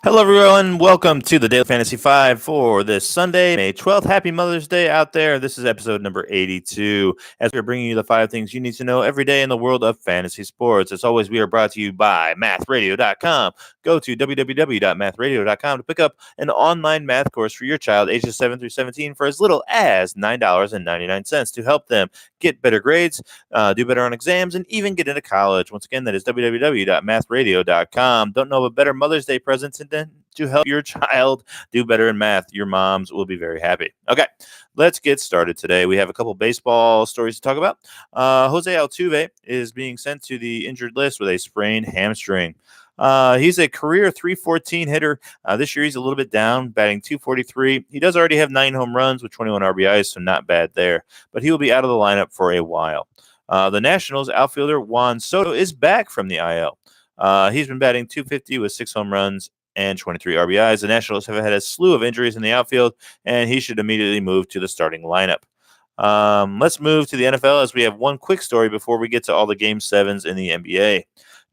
Hello, everyone. Welcome to the Daily Fantasy 5 for this Sunday, May 12th. Happy Mother's Day out there. This is episode number 82, as we're bringing you the 5 things you need to know every day in the world of fantasy sports. As always, we are brought to you by mathradio.com. Go to www.mathradio.com to pick up an online math course for your child ages 7 through 17 for as little as $9.99 to help them get better grades, do better on exams, and even get into college. Once again, that is www.mathradio.com. Don't know of a better Mother's Day present to help your child do better in math. Your moms will be very happy. Okay, let's get started today. We have a couple baseball stories to talk about. Jose Altuve is being sent to the injured list with a sprained hamstring. He's a career 314 hitter. This year he's a little bit down, batting 243. He does already have 9 home runs with 21 RBIs, so not bad there. But he will be out of the lineup for a while. The Nationals outfielder Juan Soto is back from the IL. He's been batting 250 with 6 home runs and 23 RBIs. The Nationals have had a slew of injuries in the outfield, and he should immediately move to the starting lineup. Let's move to the NFL as we have one quick story before we get to all the Game 7s in the NBA.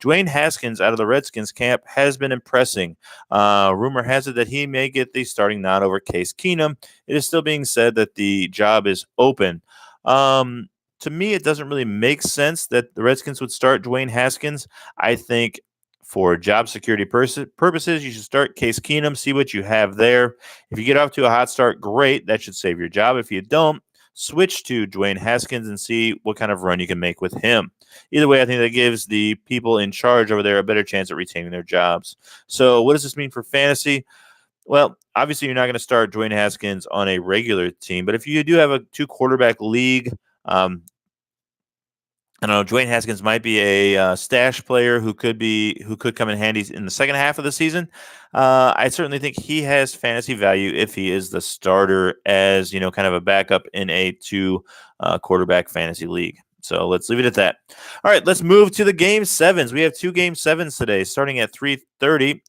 Dwayne Haskins out of the Redskins camp has been impressing. Rumor has it that he may get the starting nod over Case Keenum. It is still being said that the job is open. To me, it doesn't really make sense that the Redskins would start Dwayne Haskins. I think for job security purposes, you should start Case Keenum, see what you have there. If you get off to a hot start, great. That should save your job. If you don't, switch to Dwayne Haskins and see what kind of run you can make with him. Either way, I think that gives the people in charge over there a better chance at retaining their jobs. So what does this mean for fantasy? Well, obviously, you're not going to start Dwayne Haskins on a regular team, but if you do have a 2-quarterback league, I don't know. Dwayne Haskins might be a stash player who could come in handy in the second half of the season. I certainly think he has fantasy value if he is the starter as kind of a backup in a 2 quarterback fantasy league. So let's leave it at that. All right, let's move to the Game 7s. We have 2 Game 7s today, starting at 3:30.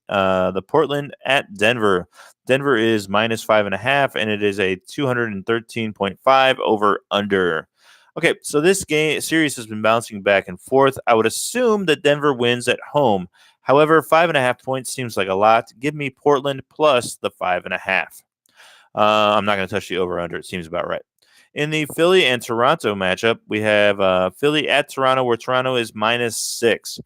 The Portland at Denver. Denver is minus 5.5, and it is a 213.5 over under. Okay, so this game series has been bouncing back and forth. I would assume that Denver wins at home. However, 5.5 points seems like a lot. Give me Portland plus the 5.5. I'm not going to touch the over/under. It seems about right. In the Philly and Toronto matchup, we have Philly at Toronto, where Toronto is minus 6.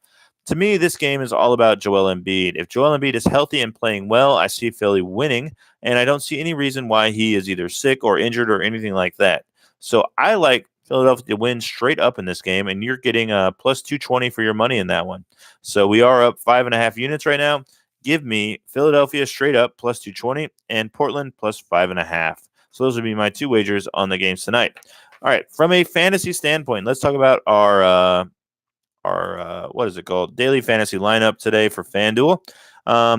To me, this game is all about Joel Embiid. If Joel Embiid is healthy and playing well, I see Philly winning, and I don't see any reason why he is either sick or injured or anything like that. So I like Philadelphia to win straight up in this game, and you're getting plus 220 for your money in that one. So we are up 5.5 units right now. Give me Philadelphia straight up plus 220 and Portland plus 5.5. So those would be my 2 wagers on the games tonight. All right, from a fantasy standpoint, let's talk about our what is it called? Daily fantasy lineup today for FanDuel.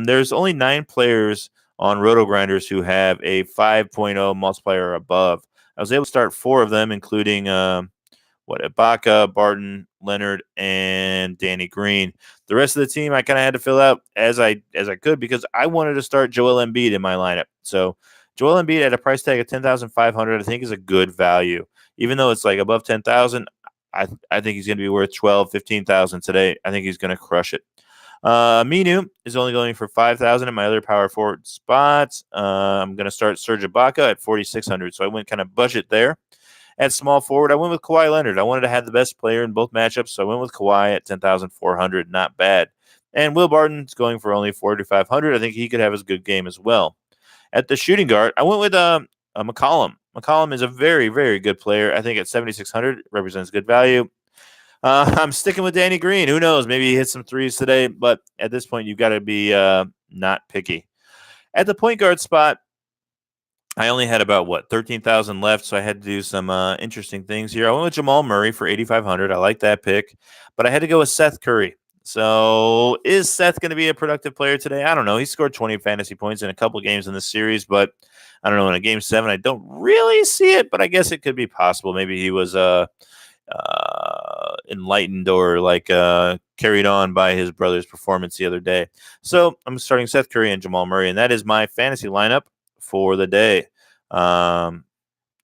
There's only 9 players on Roto Grinders who have a 5.0 multiplier or above. I was able to start 4 of them, including Ibaka, Barton, Leonard, and Danny Green. The rest of the team I kind of had to fill out as I could because I wanted to start Joel Embiid in my lineup. So Joel Embiid at a price tag of $10,500, I think is a good value. Even though it's like above $10,000, I think he's going to be worth $12,000, $15,000 today. I think he's going to crush it. Minu is only going for $5,000 in my other power forward spots. I'm going to start Serge Ibaka at $4,600, so I went kind of budget there. At small forward, I went with Kawhi Leonard. I wanted to have the best player in both matchups, so I went with Kawhi at $10,400. Not bad. And Will Barton's going for only $4,500. I think he could have his good game as well. At the shooting guard, I went with McCollum. McCollum is a very, very good player. I think at $7,600 represents good value. I'm sticking with Danny Green. Who knows? Maybe he hits some threes today, but at this point, you've got to be not picky. At the point guard spot, I only had about 13,000 left, so I had to do some interesting things here. I went with Jamal Murray for 8,500. I like that pick, but I had to go with Seth Curry. So is Seth going to be a productive player today? I don't know. He scored 20 fantasy points in a couple games in this series, but I don't know. In a game 7, I don't really see it, but I guess it could be possible. Maybe he was enlightened or carried on by his brother's performance the other day. So I'm starting Seth Curry and Jamal Murray, and that is my fantasy lineup for the day.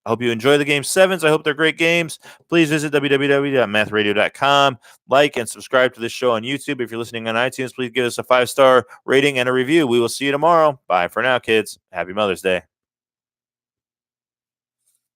I hope you enjoy the Game 7s. I hope they're great games. Please visit www.mathradio.com. Like and subscribe to this show on YouTube. If you're listening on iTunes, please give us a 5-star rating and a review. We will see you tomorrow. Bye for now, kids. Happy Mother's Day.